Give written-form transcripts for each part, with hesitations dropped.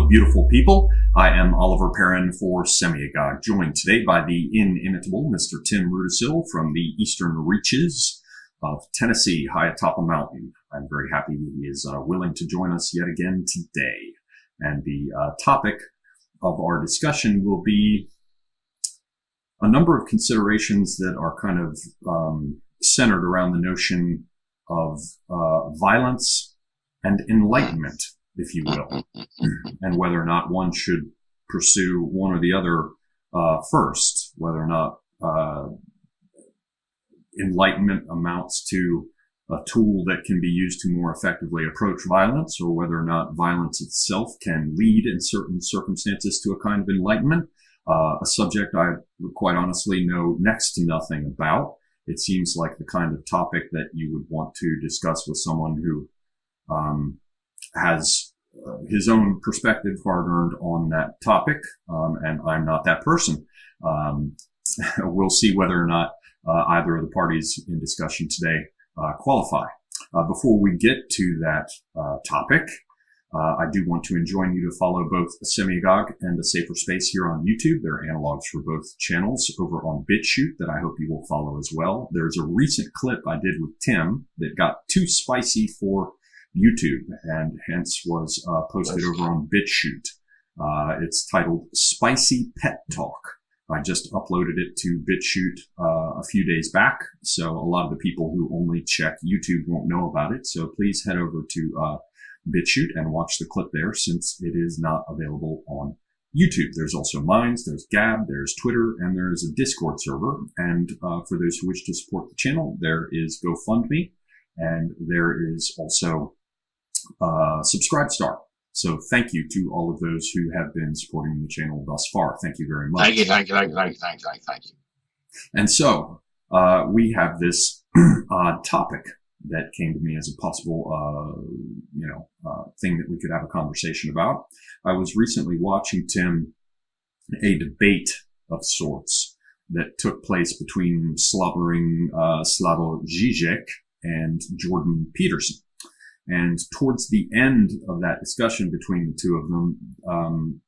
Hello, beautiful people. I am Oliver Perrin for Semiagog, joined today by the inimitable Mr. Tim Rudisill from the eastern reaches of Tennessee, high atop a mountain. I'm very happy he is willing to join us yet again today. And the topic of our discussion will be a number of considerations that are kind of centered around the notion of violence and enlightenment, if you will, and whether or not one should pursue one or the other first, whether or not enlightenment amounts to a tool that can be used to more effectively approach violence, or whether or not violence itself can lead in certain circumstances to a kind of enlightenment, a subject I quite honestly know next to nothing about. It seems like the kind of topic that you would want to discuss with someone who has his own perspective hard-earned on that topic, and I'm not that person. We'll see whether or not either of the parties in discussion today qualify. Before we get to that topic, I do want to enjoin you to follow both Semiagog and A Safer Space here on YouTube. There are analogs for both channels over on BitChute that I hope you will follow as well. There's a recent clip I did with Tim that got too spicy for YouTube and hence was posted over on BitChute. It's titled Spicy Pet Talk. I just uploaded it to BitChute a few days back, so a lot of the people who only check YouTube won't know about it. So please head over to BitChute and watch the clip there, since it is not available on YouTube. There's also Minds, there's Gab, there's Twitter, and there's a Discord server. And for those who wish to support the channel, there is GoFundMe, and there is also Subscribestar. So thank you to all of those who have been supporting the channel thus far. Thank you very much. Thank you. And so we have this topic that came to me as a possible, thing that we could have a conversation about. I was recently watching, Tim, a debate of sorts that took place between slobbering Slavoj Žižek and Jordan Peterson. And towards the end of that discussion between the two of them,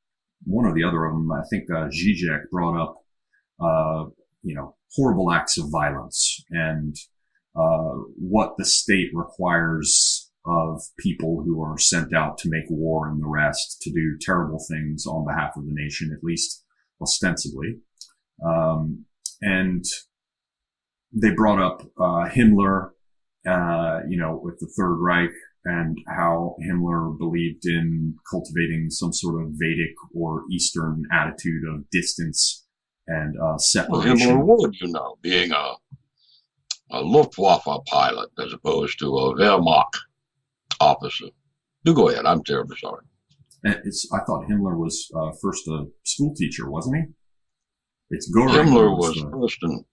one or the other of them, I think Žižek brought up, horrible acts of violence and what the state requires of people who are sent out to make war and the rest, to do terrible things on behalf of the nation, at least ostensibly. And they brought up Himmler, with the Third Reich, and how Himmler believed in cultivating some sort of Vedic or Eastern attitude of distance and separation. Well, Himmler would, being a Luftwaffe pilot as opposed to a Wehrmacht officer. Do go ahead. I'm terribly sorry. I thought Himmler was first a school teacher, wasn't he? It's Göring. Himmler was first, and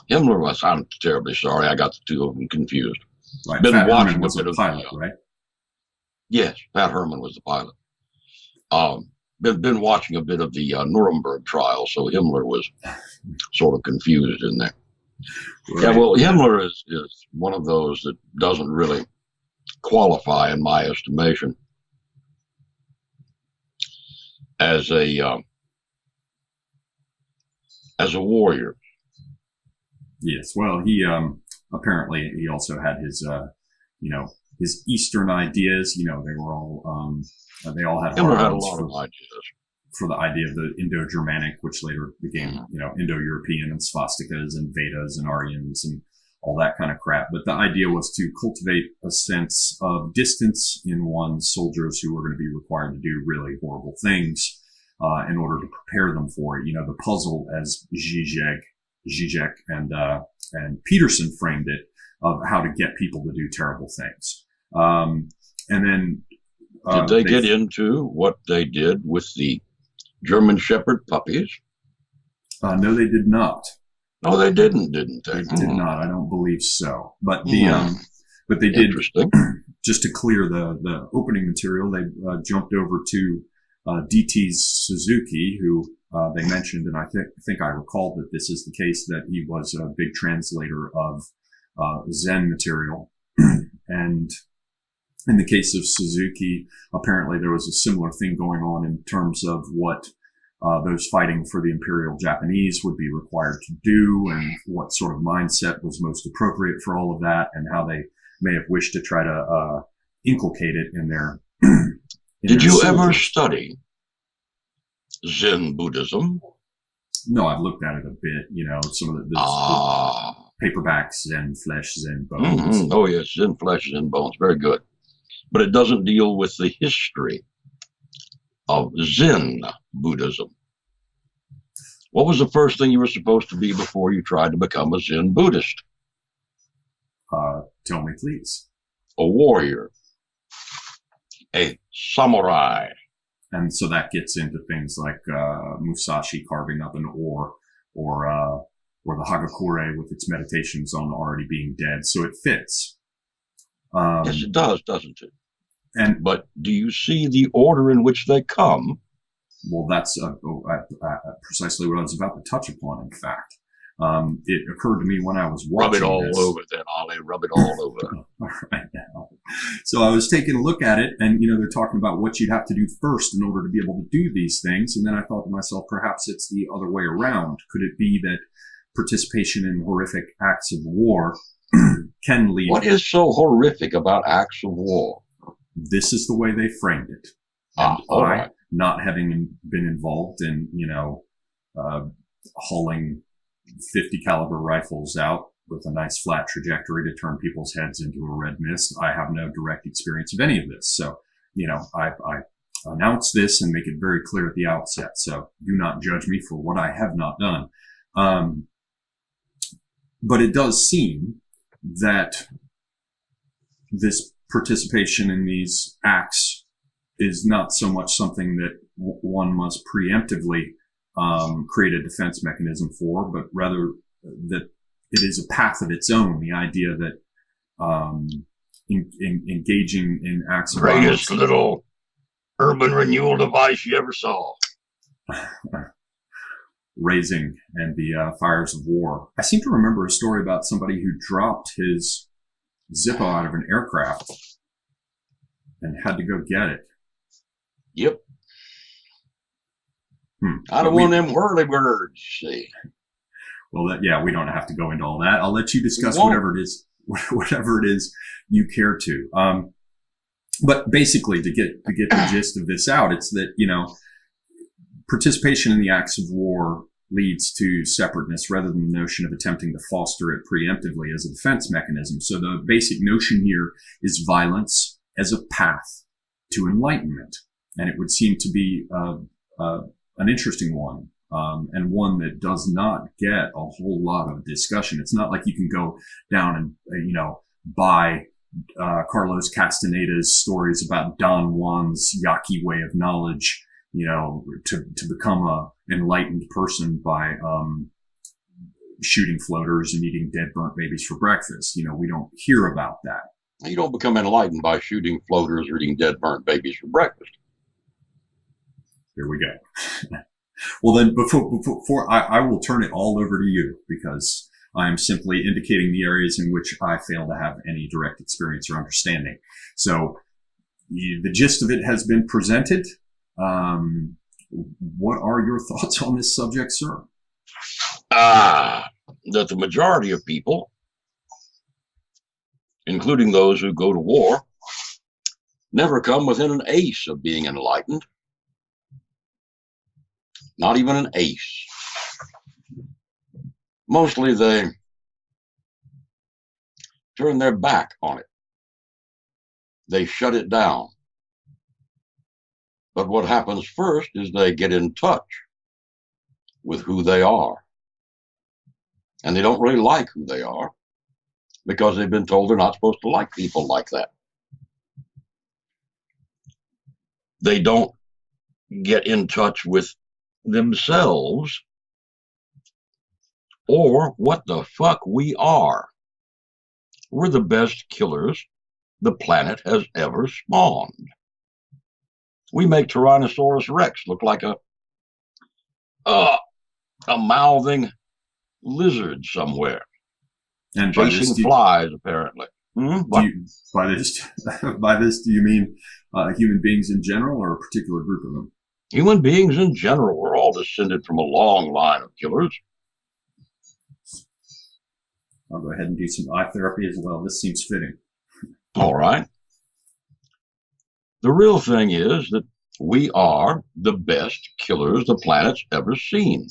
Himmler was. I'm terribly sorry. I got the two of them confused. Right. Been Pat watching Herman was a bit a of pilot, right? Yes, Pat Herman was the pilot. Been watching a bit of the Nuremberg trial, so Himmler was sort of confused in there. Right. Yeah, well, Himmler is one of those that doesn't really qualify, in my estimation, as a warrior. Yes, well, he apparently he also had his his Eastern ideas. They were all they all had Himmler had a lot of ideas for the idea of the Indo-Germanic, which later became Indo-European, and swastikas and Vedas and Aryans and all that kind of crap. But the idea was to cultivate a sense of distance in one's soldiers who were going to be required to do really horrible things in order to prepare them for it. The puzzle, as Žižek and Peterson framed it, of how to get people to do terrible things. And then did they get into what they did with the German Shepherd puppies? No, they did not. No, they didn't they? They did not. I don't believe so. But but they did. Just to clear the opening material, they jumped over to D.T. Suzuki, who they mentioned, and I think I recall that this is the case, that he was a big translator of Zen material, and In the case of Suzuki, apparently there was a similar thing going on in terms of what those fighting for the Imperial Japanese would be required to do, and what sort of mindset was most appropriate for all of that, and how they may have wished to try to inculcate it in their. Did you ever study Zen Buddhism? No, I've looked at it a bit. You know, some of the paperbacks, Zen Flesh, Zen Bones. Mm-hmm. Oh yes, Zen Flesh, Zen Bones, very good. But it doesn't deal with the history of Zen Buddhism. What was the first thing you were supposed to be before you tried to become a Zen Buddhist? Tell me, please. A warrior, a samurai. And so that gets into things like Musashi carving up an oar, or the Hagakure with its meditations on already being dead. So it fits. Yes, it does, doesn't it? But do you see the order in which they come? Well, that's precisely what I was about to touch upon, in fact. It occurred to me when I was watching Rub it all this. over then, Ollie. Rub it all over. Right now. So I was taking a look at it, and, you know, they're talking about what you'd have to do first in order to be able to do these things. And then I thought to myself, perhaps it's the other way around. Could it be that participation in horrific acts of war can lead... What is so horrific about acts of war? This is the way they framed it. And right. Not having been involved in, you know, hauling 50 caliber rifles out with a nice flat trajectory to turn people's heads into a red mist, I have no direct experience of any of this. So, you know, I announce this and make it very clear at the outset. So do not judge me for what I have not done. But it does seem that this participation in these acts is not so much something that one must preemptively create a defense mechanism for, but rather that it is a path of its own. The idea that engaging in acts of violence. Greatest little urban renewal device you ever saw. Raising and the fires of war. I seem to remember a story about somebody who dropped his Zippo out of an aircraft and had to go get it. Yep. Out of one of them whirlybirds, see. Well, we don't have to go into all that. I'll let you discuss whatever it is you care to. But basically, to get the gist of this out, it's that, you know, participation in the acts of war leads to separateness rather than the notion of attempting to foster it preemptively as a defense mechanism. So the basic notion here is violence as a path to enlightenment. And it would seem to be an interesting one, and one that does not get a whole lot of discussion. It's not like you can go down and, you know, buy Carlos Castaneda's stories about Don Juan's Yaqui way of knowledge, you know, to become an enlightened person by shooting floaters and eating dead burnt babies for breakfast. You know, we don't hear about that. You don't become enlightened by shooting floaters or eating dead burnt babies for breakfast. Here we go. Well, then, before I will turn it all over to you, because I am simply indicating the areas in which I fail to have any direct experience or understanding. So the gist of it has been presented. What are your thoughts on this subject, sir? That the majority of people, including those who go to war, never come within an ace of being enlightened. Not even an ace. Mostly they turn their back on it. They shut it down. But what happens first is they get in touch with who they are. And they don't really like who they are because they've been told they're not supposed to like people like that. They don't get in touch with themselves or what the fuck we are. We're the best killers the planet has ever spawned. We make Tyrannosaurus Rex look like a mouthing lizard somewhere, and chasing flies, apparently. Do you, by this, by this, do you mean human beings in general, or a particular group of them? Human beings in general. We're all descended from a long line of killers. I'll go ahead and do some eye therapy as well. This seems fitting. All right. The real thing is that we are the best killers the planet's ever seen.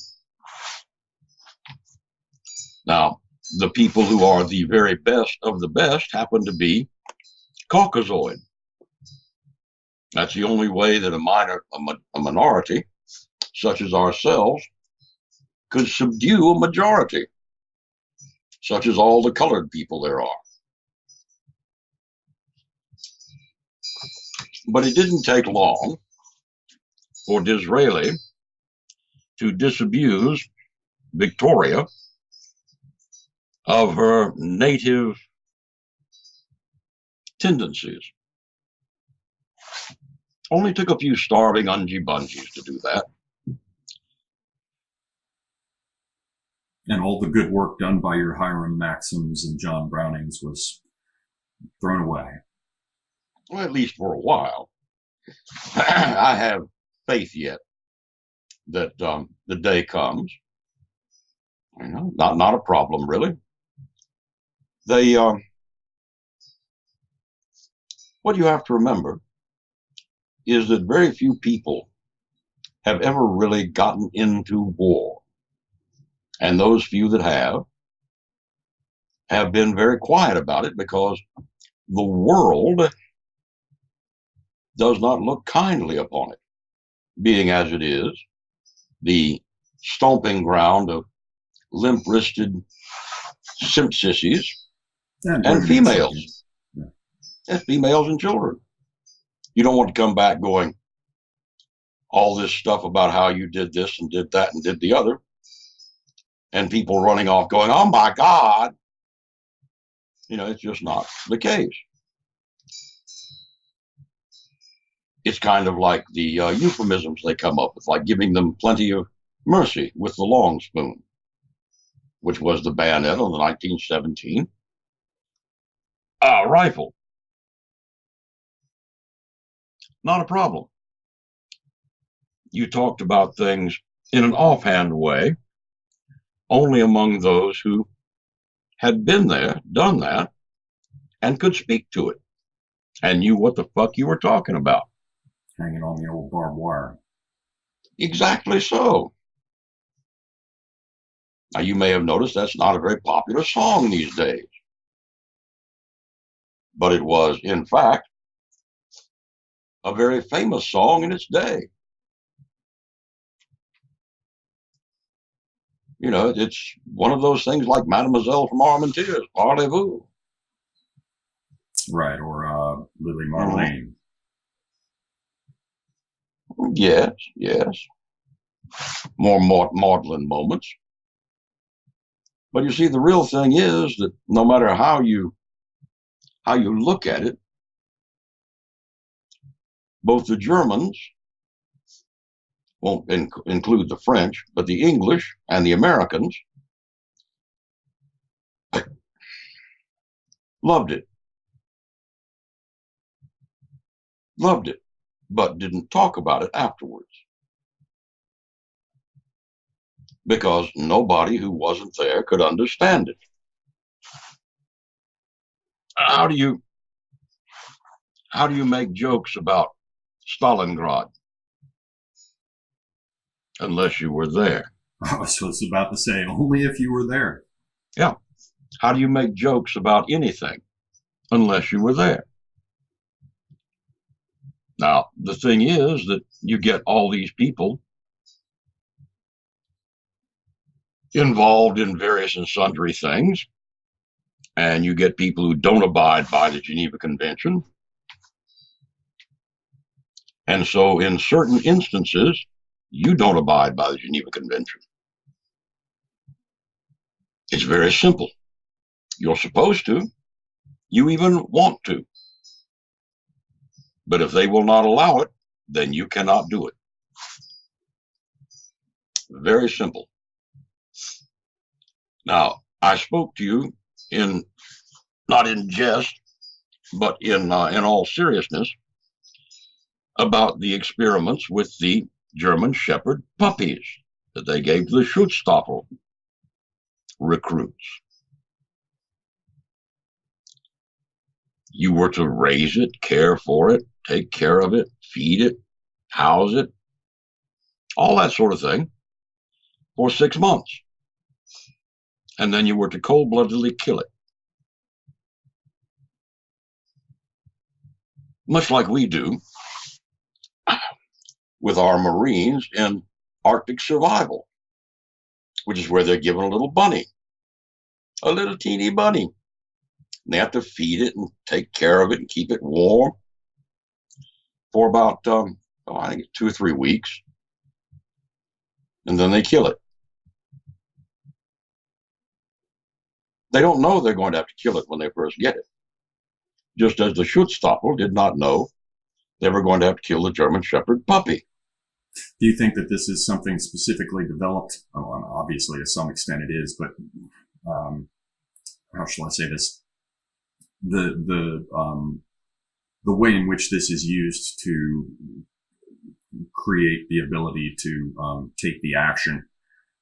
Now, the people who are the very best of the best happen to be Caucasoid. That's the only way that a minority, such as ourselves, could subdue a majority, such as all the colored people there are. But it didn't take long for Disraeli to disabuse Victoria of her native tendencies. Only took a few starving ungy-bungies to do that. And all the good work done by your Hiram Maxims and John Brownings was thrown away. Well, at least for a while. I have faith yet that the day comes. You know, not a problem, really. They, what you have to remember is that very few people have ever really gotten into war. And those few that have been very quiet about it because the world does not look kindly upon it, being as it is the stomping ground of limp-wristed simp sissies and females. Yeah. And females and children. You don't want to come back going all this stuff about how you did this and did that and did the other, and people running off going, oh my God. You know, it's just not the case. It's kind of like the euphemisms they come up with, like giving them plenty of mercy with the long spoon, which was the bayonet on the 1917 rifle. Not a problem. You talked about things in an offhand way, only among those who had been there, done that, and could speak to it, and knew what the fuck you were talking about. Hanging on the old barbed wire. Exactly so. Now, you may have noticed that's not a very popular song these days. But it was, in fact, a very famous song in its day. You know, it's one of those things like Mademoiselle from Armentières, Parlez-vous. Right, or Lily Marlene. Yes, yes. More maudlin moments. But you see, the real thing is that no matter how you look at it, both the Germans, won't include the French, but the English and the Americans loved it. Loved it, but didn't talk about it afterwards. Because nobody who wasn't there could understand it. How do you make jokes about Stalingrad unless you were there? I was about to say, only if you were there. Yeah. How do you make jokes about anything unless you were there? Now, the thing is that you get all these people involved in various and sundry things, and you get people who don't abide by the Geneva Convention. And so in certain instances, you don't abide by the Geneva Convention. It's very simple. You're supposed to. You even want to. But if they will not allow it, then you cannot do it. Very simple. Now, I spoke to you in not in jest, but in all seriousness, about the experiments with the German Shepherd puppies that they gave to the Schutzstaffel recruits. You were to raise it, care for it, take care of it, feed it, house it, all that sort of thing for 6 months. And then you were to cold-bloodedly kill it. Much like we do with our Marines in Arctic survival, which is where they're given a little bunny, a little teeny bunny. And they have to feed it and take care of it and keep it warm for about, I think 2 or 3 weeks. And then they kill it. They don't know they're going to have to kill it when they first get it. Just as the Schutzstaffel did not know they were going to have to kill the German Shepherd puppy. Do you think that this is something specifically developed? Well, obviously, to some extent it is, but how shall I say this? The way in which this is used to create the ability to take the action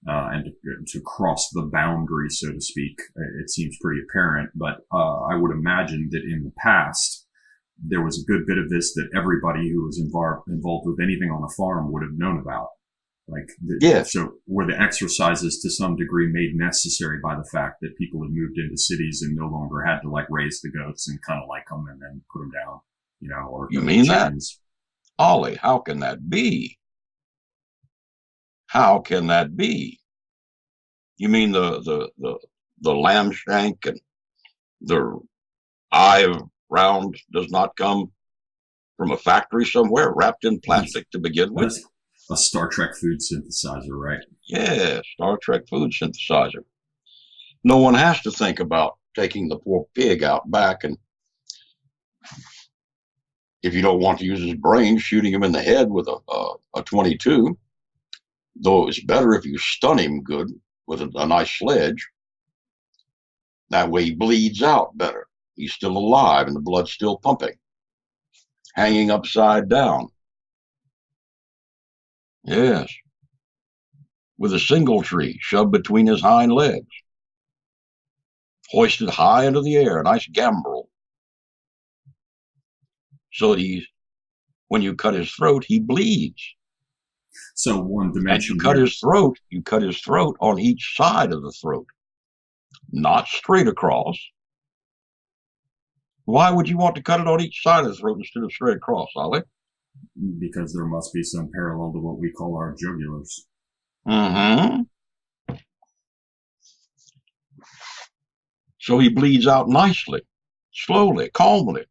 and to cross the boundary, so to speak, it seems pretty apparent. But I would imagine that in the past, there was a good bit of this that everybody who was involved with anything on a farm would have known about. So were the exercises to some degree made necessary by the fact that people had moved into cities and no longer had to raise the goats and kind of them and then put them down, or you mean chickens. That? Ollie, how can that be? How can that be? You mean the lamb shank and the eye round does not come from a factory somewhere wrapped in plastic to begin with? That's a Star Trek food synthesizer, right? Yeah, Star Trek food synthesizer. No one has to think about taking the poor pig out back and, if you don't want to use his brain, shooting him in the head with a 22, though it's better if you stun him good with a nice sledge. That way he bleeds out better. He's still alive and the blood's still pumping, hanging upside down. Yes, with a single tree shoved between his hind legs, hoisted high into the air, a nice gambrel, so that when you cut his throat, he bleeds. So one dimension. And you cut his throat on each side of the throat, not straight across. Why would you want to cut it on each side of the throat instead of straight across, Ollie? Because there must be some parallel to what we call our jugulars. Mm-hmm. So he bleeds out nicely, slowly, calmly,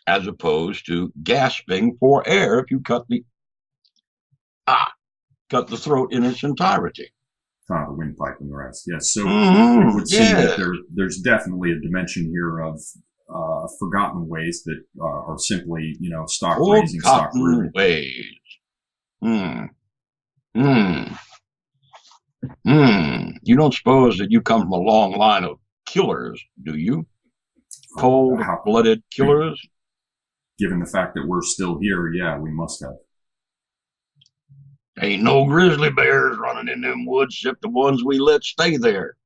as opposed to gasping for air if you cut the throat in its entirety. Kind of the windpipe and the rest. Yes. So it would seem that there's definitely a dimension here of forgotten ways that are simply, stock raising, stock rearing. Ways. You don't suppose that you come from a long line of killers, do you? Cold-blooded killers? Given the fact that we're still here, yeah, we must have. Ain't no grizzly bears running in them woods except the ones we let stay there.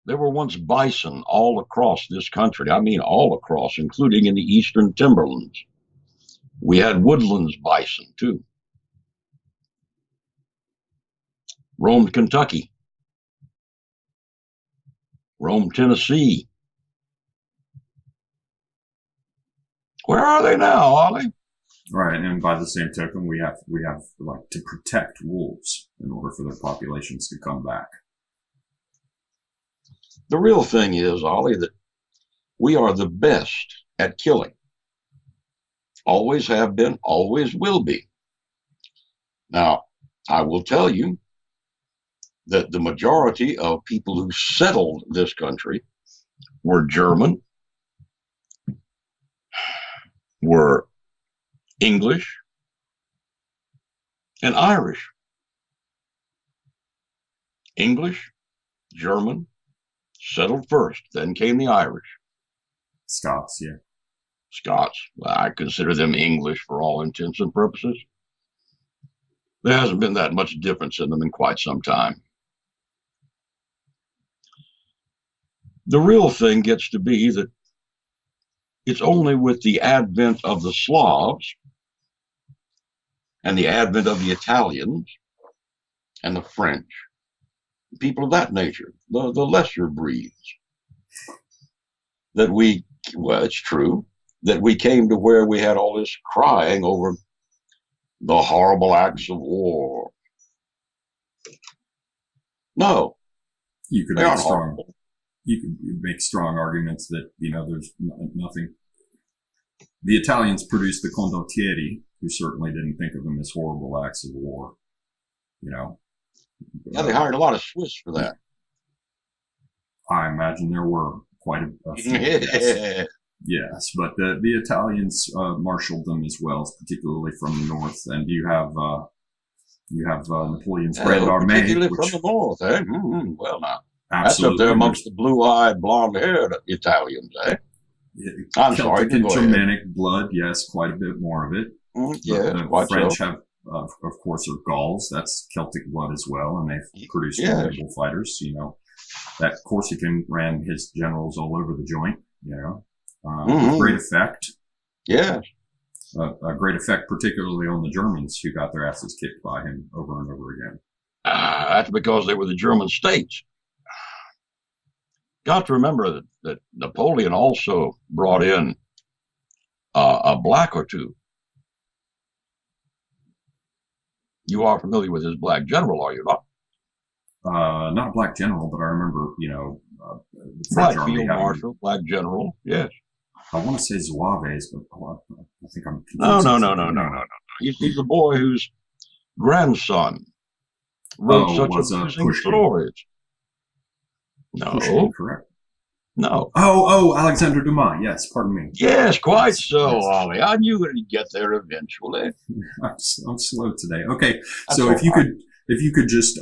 There were once bison all across this country. I mean all across, including in the eastern timberlands. We had woodlands bison, too. Roamed Kentucky. Roamed Tennessee. Where are they now, Ollie? Right, and by the same token, we have to protect wolves in order for their populations to come back. The real thing is, Ollie, that we are the best at killing. Always have been, always will be. Now, I will tell you that the majority of people who settled this country were German, were English, and Irish. English, German, settled first. Then came the Irish. Scots, yeah. Scots. Well, I consider them English for all intents and purposes. There hasn't been that much difference in them in quite some time. The real thing gets to be that it's only with the advent of the Slavs and the advent of the Italians and the French, people of that nature, the lesser breeds, that we, well, it's true, that we came to where we had all this crying over the horrible acts of war. No, You could they make aren't strong. horrible. You could make strong arguments that there's nothing. The Italians produced the condottieri, who certainly didn't think of them as horrible acts of war. Yeah, they hired a lot of Swiss for that. I imagine there were quite a few. Yes. Yes, but the Italians marshaled them as well, particularly from the north. And you have Napoleon's Grand Armée, particularly from the north, eh? Well, now that's absolutely up there amongst the blue-eyed, blonde-haired Italians, eh? I'm sorry, Celtic and Germanic blood, yes, quite a bit more of it. Yes, the quite French so. have, of course, are Gauls. That's Celtic blood as well, and they've produced formidable fighters. That Corsican ran his generals all over the joint. With great effect. Yes. A great effect, particularly on the Germans, who got their asses kicked by him over and over again. That's because they were the German states. Got to remember that Napoleon also brought in a black or two. You are familiar with his black general, are you not? Not a black general, but I remember, the French Army field marshal, black general, yes. I want to say Zouaves, but I think I'm confused. No. He's a boy whose grandson wrote such amusing stories. No. Pushkin, correct. No. Oh, Alexander Dumas. Yes, pardon me. Yes, quite so, yes. Ollie. I knew we'd get there eventually. I'm slow today. Okay, so if you could just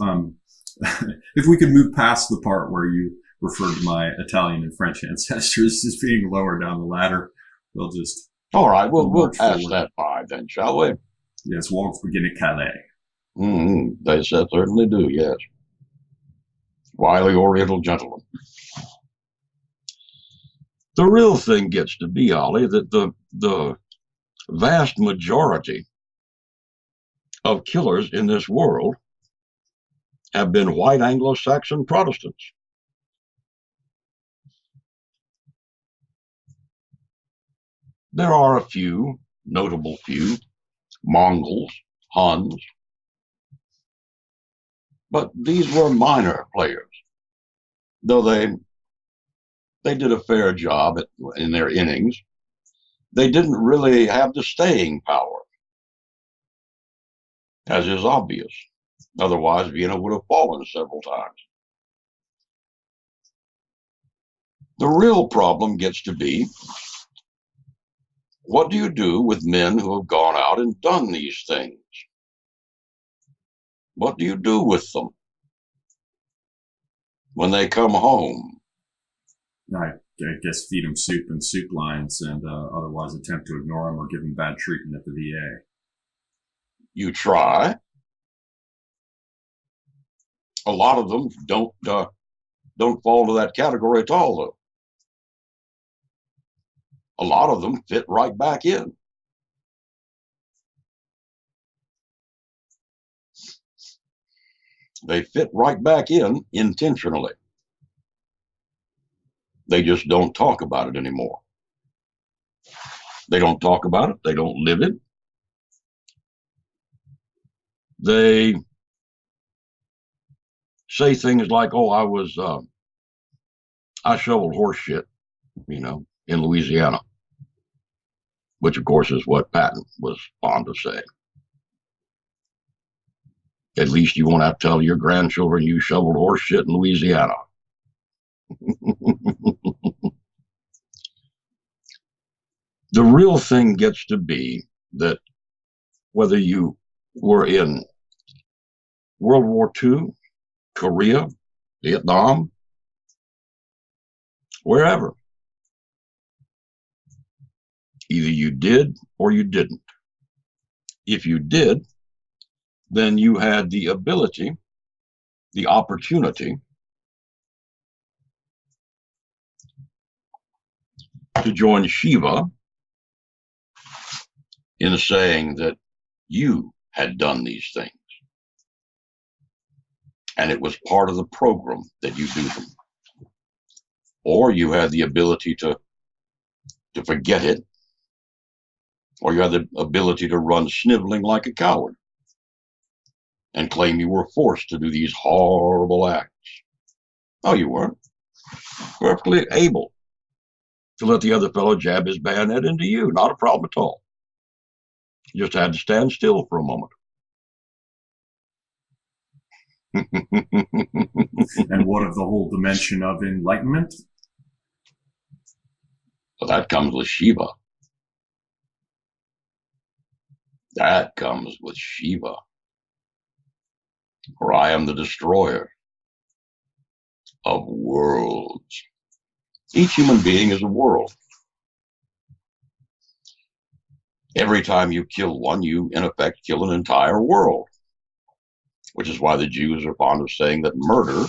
if we could move past the part where you referred to my Italian and French ancestors as being lower down the ladder, we'll just. All right, we'll pass that by then, shall we? Yes, walks begin at Calais. They certainly do. Yes. Wily Oriental gentlemen. The real thing gets to be, Ollie, that the vast majority of killers in this world have been white Anglo-Saxon Protestants. There are a few, notable few, Mongols, Huns, but these were minor players, though they did a fair job in their innings. They didn't really have the staying power, as is obvious. Otherwise, Vienna would have fallen several times. The real problem gets to be, what do you do with men who have gone out and done these things? What do you do with them when they come home? I guess feed them soup and soup lines, and otherwise attempt to ignore them or give them bad treatment at the VA. You try. A lot of them don't fall into that category at all, though. A lot of them fit right back in. They fit right back in intentionally. They just don't talk about it anymore. They don't talk about it. They don't live it. They say things like, "Oh, I shoveled horse shit, in Louisiana," which of course is what Patton was fond of saying. At least you won't have to tell your grandchildren you shoveled horse shit in Louisiana. The real thing gets to be that whether you were in World War II, Korea, Vietnam, wherever. Either you did or you didn't. If you did, then you had the ability, the opportunity to join Shiva in saying that you had done these things. And it was part of the program that you do them. Or you had the ability to forget it, or you had the ability to run sniveling like a coward and claim you were forced to do these horrible acts. No, you weren't. Perfectly able to let the other fellow jab his bayonet into you. Not a problem at all. You just had to stand still for a moment. And what of the whole dimension of enlightenment? Well, that comes with Shiva. That comes with Shiva. For I am the destroyer of worlds. Each human being is a world. Every time you kill one, you in effect kill an entire world. Which is why the Jews are fond of saying that murder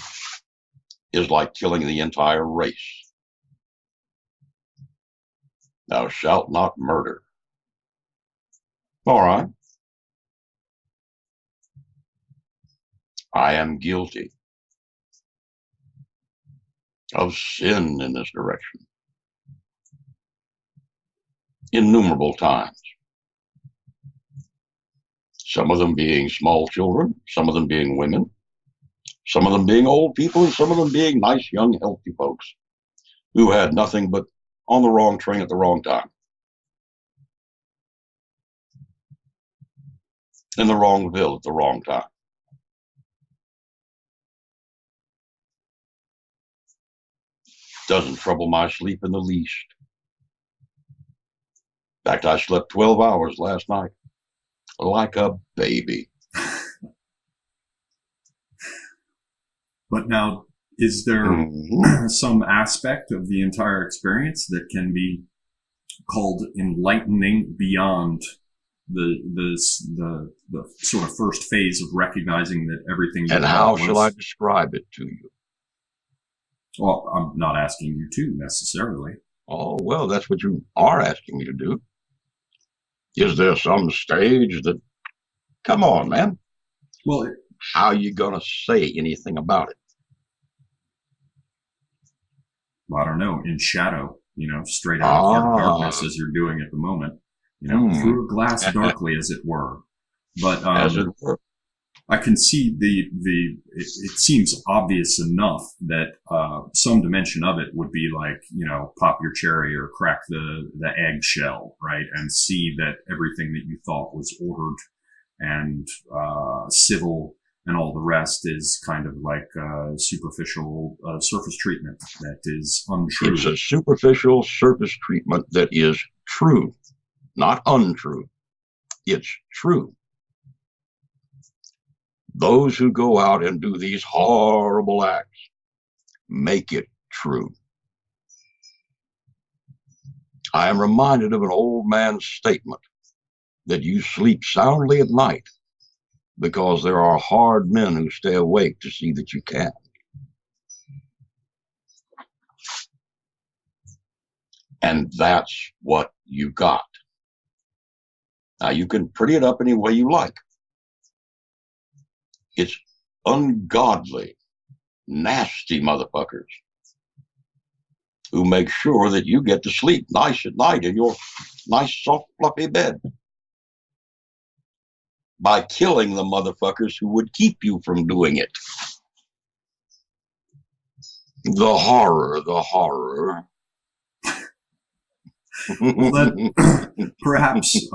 is like killing the entire race. Thou shalt not murder. All right. I am guilty of sin in this direction. Innumerable times. Some of them being small children, some of them being women, some of them being old people, and some of them being nice, young, healthy folks who had nothing but on the wrong train at the wrong time. In the wrong ville at the wrong time. Doesn't trouble my sleep in the least. In fact, I slept 12 hours last night. Like a baby. But now, is there some aspect of the entire experience that can be called enlightening beyond the sort of first phase of recognizing that everything? And how shall I describe it to you? Well, I'm not asking you to necessarily. Oh, well, that's what you are asking me to do. Is there some stage that, come on, man. Well, how are you going to say anything about it? I don't know, in shadow, straight out of darkness as you're doing at the moment, through a glass darkly, as it were. But as it were. I can see it seems obvious enough that some dimension of it would be like, pop your cherry or crack the egg shell, right? And see that everything that you thought was ordered and civil and all the rest is kind of like superficial surface treatment that is untrue. It's a superficial surface treatment that is true, not untrue. It's true. Those who go out and do these horrible acts make it true. I am reminded of an old man's statement that you sleep soundly at night because there are hard men who stay awake to see that you can't. And that's what you got. Now, you can pretty it up any way you like. It's ungodly, nasty motherfuckers who make sure that you get to sleep nice at night in your nice, soft, fluffy bed by killing the motherfuckers who would keep you from doing it. The horror, the horror. Well, then, perhaps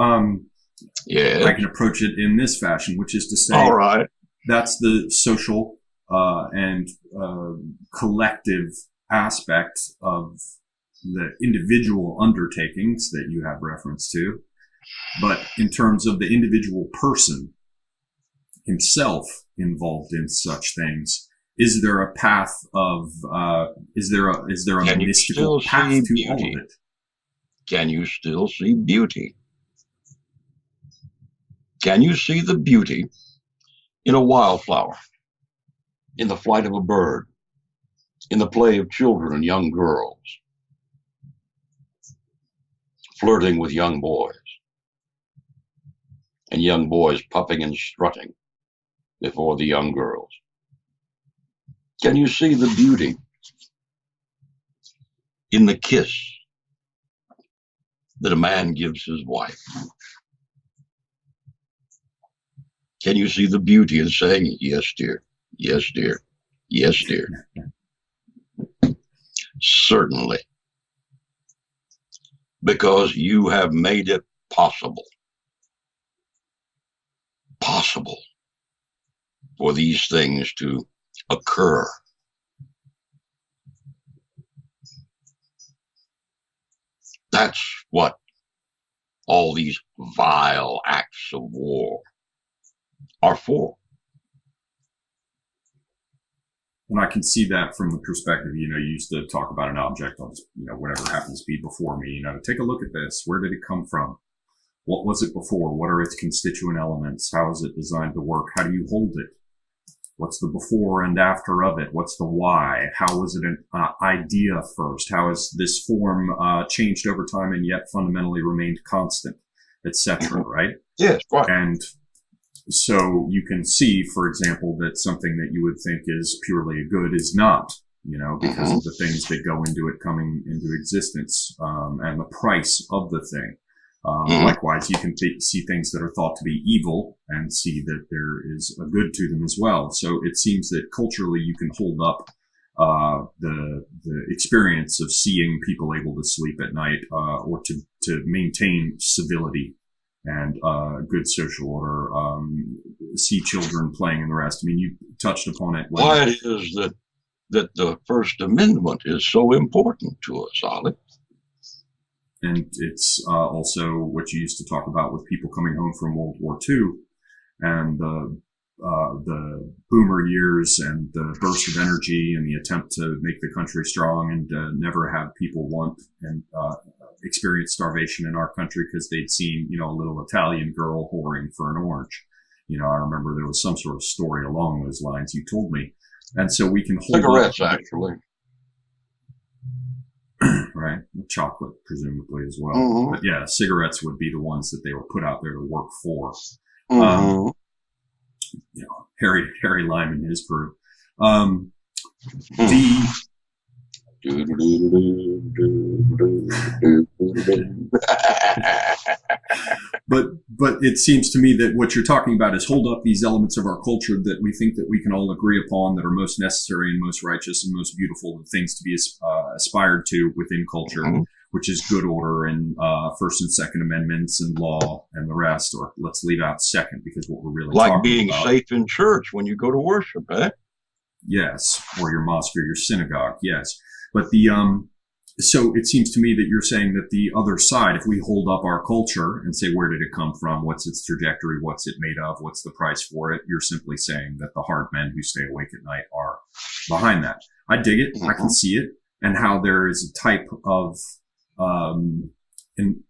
yes. I can approach it in this fashion, which is to say, all right, that's the social and collective aspect of the individual undertakings that you have reference to. But in terms of the individual person, himself involved in such things. Is there a path of, is there a mystical path to all of it? Can you still see beauty? Can you see the beauty in a wildflower, in the flight of a bird, in the play of children and young girls, flirting with young boys, and young boys puffing and strutting before the young girls? Can you see the beauty in the kiss that a man gives his wife? Can you see the beauty in saying, yes, dear, yes, dear, yes, dear? Certainly. Because you have made it possible for these things to occur. That's what all these vile acts of war are for. And I can see that from the perspective, you used to talk about an object on, whatever happens to be before me, take a look at this. Where did it come from? What was it before? What are its constituent elements? How is it designed to work? How do you hold it? What's the before and after of it? What's the why? How was it an idea first? How has this form changed over time and yet fundamentally remained constant, etc., right? Yes, right. And so you can see, for example, that something that you would think is purely a good is not, because of the things that go into it coming into existence, and the price of the thing. Likewise, you can see things that are thought to be evil and see that there is a good to them as well. So it seems that culturally you can hold up the experience of seeing people able to sleep at night, or to maintain civility and good social order, see children playing and the rest. I mean, you touched upon it. Why it is that the First Amendment is so important to us, Ollie. And it's also what you used to talk about with people coming home from World War II and the boomer years and the burst of energy and the attempt to make the country strong and never have people want and experience starvation in our country because they'd seen, a little Italian girl whoring for an orange. I remember there was some sort of story along those lines you told me. And so we can hold cigarettes, actually. Right, chocolate presumably as well. But yeah, cigarettes would be the ones that they were put out there to work for. Harry Lyman, his group. But it seems to me that what you're talking about is hold up these elements of our culture that we think that we can all agree upon that are most necessary and most righteous and most beautiful things to be aspired to within culture, which is good order and First and Second Amendments and law and the rest. Or let's leave out second, because what we're really like talking being about, safe in church when you go to worship, eh? Yes, or your mosque or your synagogue. Yes, but so it seems to me that you're saying that the other side, if we hold up our culture and say, where did it come from? What's its trajectory? What's it made of? What's the price for it? You're simply saying that the hard men who stay awake at night are behind that. I dig it. I can see it. And how there is a type of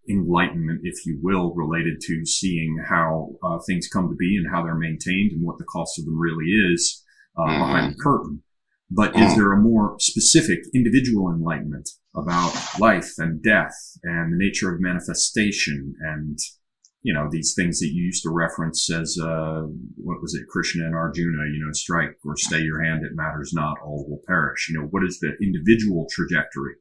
enlightenment, if you will, related to seeing how things come to be and how they're maintained and what the cost of them really is behind the curtain. But is there a more specific individual enlightenment about life and death and the nature of manifestation and, these things that you used to reference as, what was it, Krishna and Arjuna, strike or stay your hand, it matters not, all will perish. What is the individual trajectory?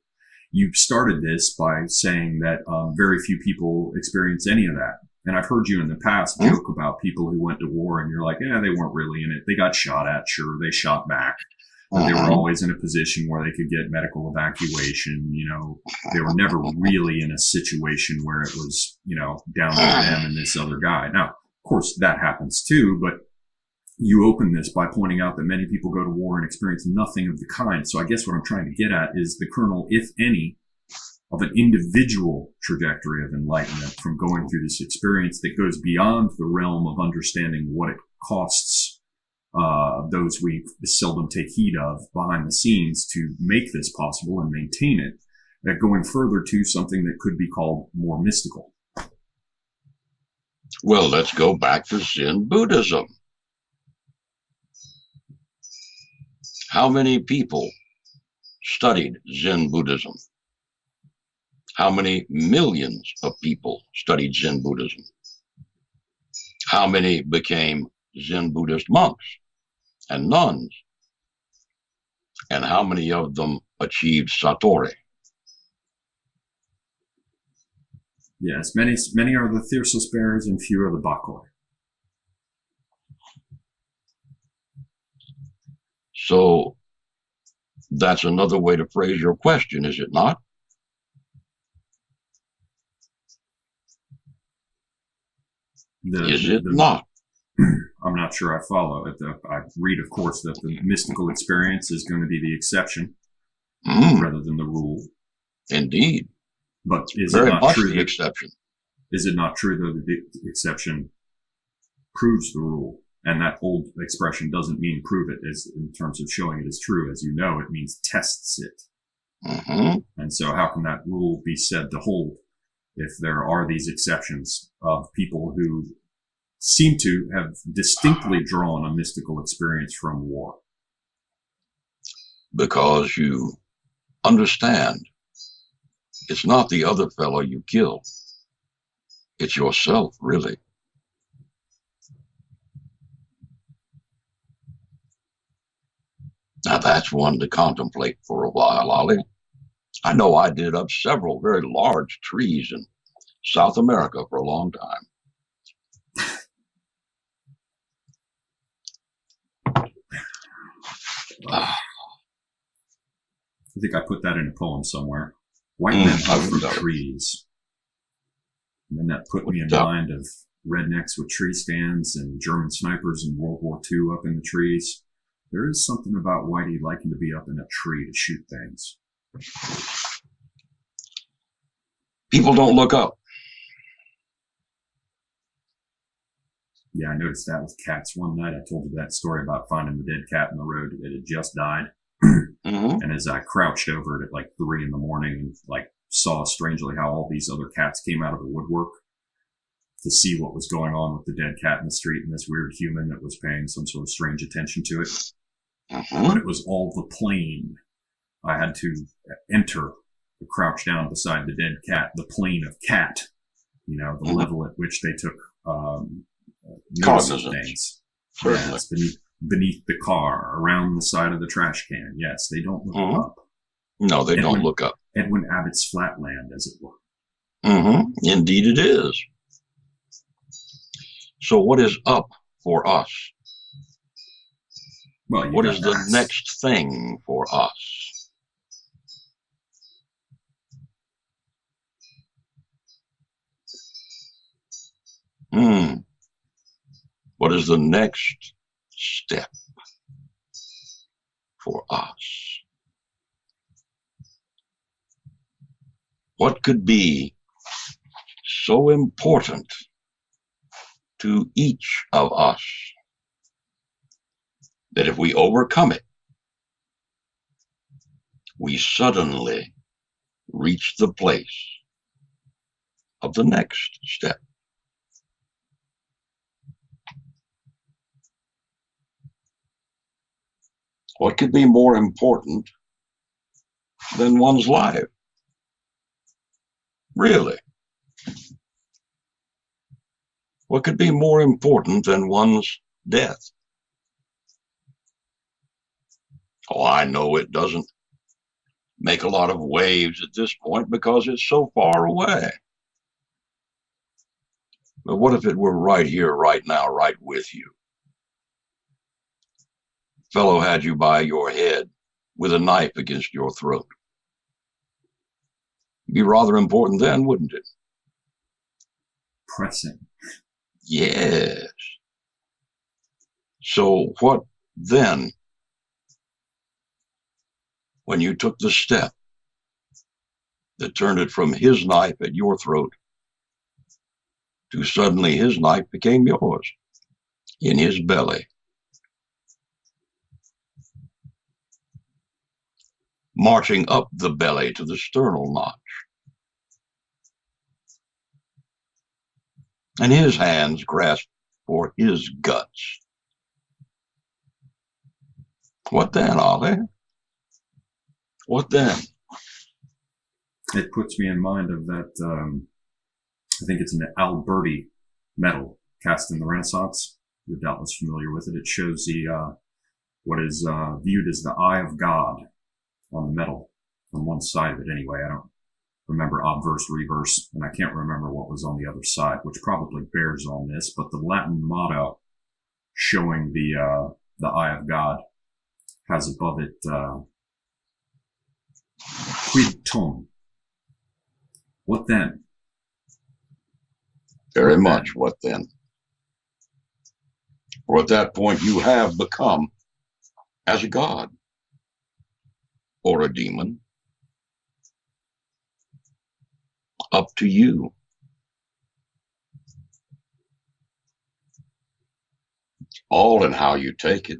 You started this by saying that very few people experience any of that. And I've heard you in the past joke about people who went to war and you're like, yeah, they weren't really in it. They got shot at, sure, they shot back. But they were always in a position where they could get medical evacuation. They were never really in a situation where it was, down to them and this other guy. Now, of course, that happens too, but you open this by pointing out that many people go to war and experience nothing of the kind. So I guess what I'm trying to get at is the kernel, if any, of an individual trajectory of enlightenment from going through this experience that goes beyond the realm of understanding what it costs, those we seldom take heed of behind the scenes to make this possible and maintain it, that going further to something that could be called more mystical. Well, let's go back to Zen Buddhism. How many people studied Zen Buddhism? How many millions of people studied Zen Buddhism? How many became Zen Buddhist monks and nuns? And how many of them achieved Satori? Yes, many are the Thyrsus bearers and few are the Bakoi. So that's another way to phrase your question, is it not? Is it not? I'm not sure I follow it. I read, of course, that the mystical experience is going to be the exception rather than the rule. Indeed. But is Very it not much true the that, exception. is it not true that the exception proves the rule? And that old expression doesn't mean prove it as in terms of showing it is true. As you know, it means tests it. And so how can that rule be said to hold if there are these exceptions of people who seem to have distinctly drawn a mystical experience from war? Because you understand it's not the other fellow you kill. It's yourself, really. Now that's one to contemplate for a while, Ollie. I know I did up several very large trees in South America for a long time. I think I put that in a poem somewhere. White men hunt for trees. And then that put me in mind of rednecks with tree stands and German snipers in World War II up in the trees. There is something about Whitey liking to be up in a tree to shoot things. People don't look up. Yeah, I noticed that with cats. One night I told you that story about finding the dead cat in the road that had just died. And as I crouched over it at like 3 a.m. and like saw strangely how all these other cats came out of the woodwork to see what was going on with the dead cat in the street and this weird human that was paying some sort of strange attention to it. But it was all the plane. I had to enter, crouch down beside the dead cat, the plane of cat, you know, the level at which they took notice of things. Yes, beneath the car, around the side of the trash can. Yes, they don't look up. No, they don't look up. Edwin Abbott's Flatland, as it were. Indeed it is. So what is up for us? Well, what is the next thing for us? What is the next step for us? What could be so important to each of us that if we overcome it, we suddenly reach the place of the next step? What could be more important than one's life? Really? What could be more important than one's death? Oh, I know it doesn't make a lot of waves at this point because it's so far away. But what if it were right here, right now, right with you? Fellow had you by your head with a knife against your throat. It'd be rather important then, wouldn't it? Pressing. Yes. So what then? When you took the step that turned it from his knife at your throat to suddenly his knife became yours. in his belly, marching up the belly to the sternal notch. And his hands grasp for his guts. What then, Ollie? What then? It puts me in mind of that, I think it's an Alberti medal cast in the Renaissance. You're doubtless familiar with it. It shows the what is viewed as the eye of God on the medal, on one side of it anyway. I don't remember obverse, reverse, and I can't remember what was on the other side, which probably bears on this, but the Latin motto showing the eye of God has above it, quid tum? What then? Very much, what then? For at that point you have become as a god or a demon. Up to you. All in how you take it.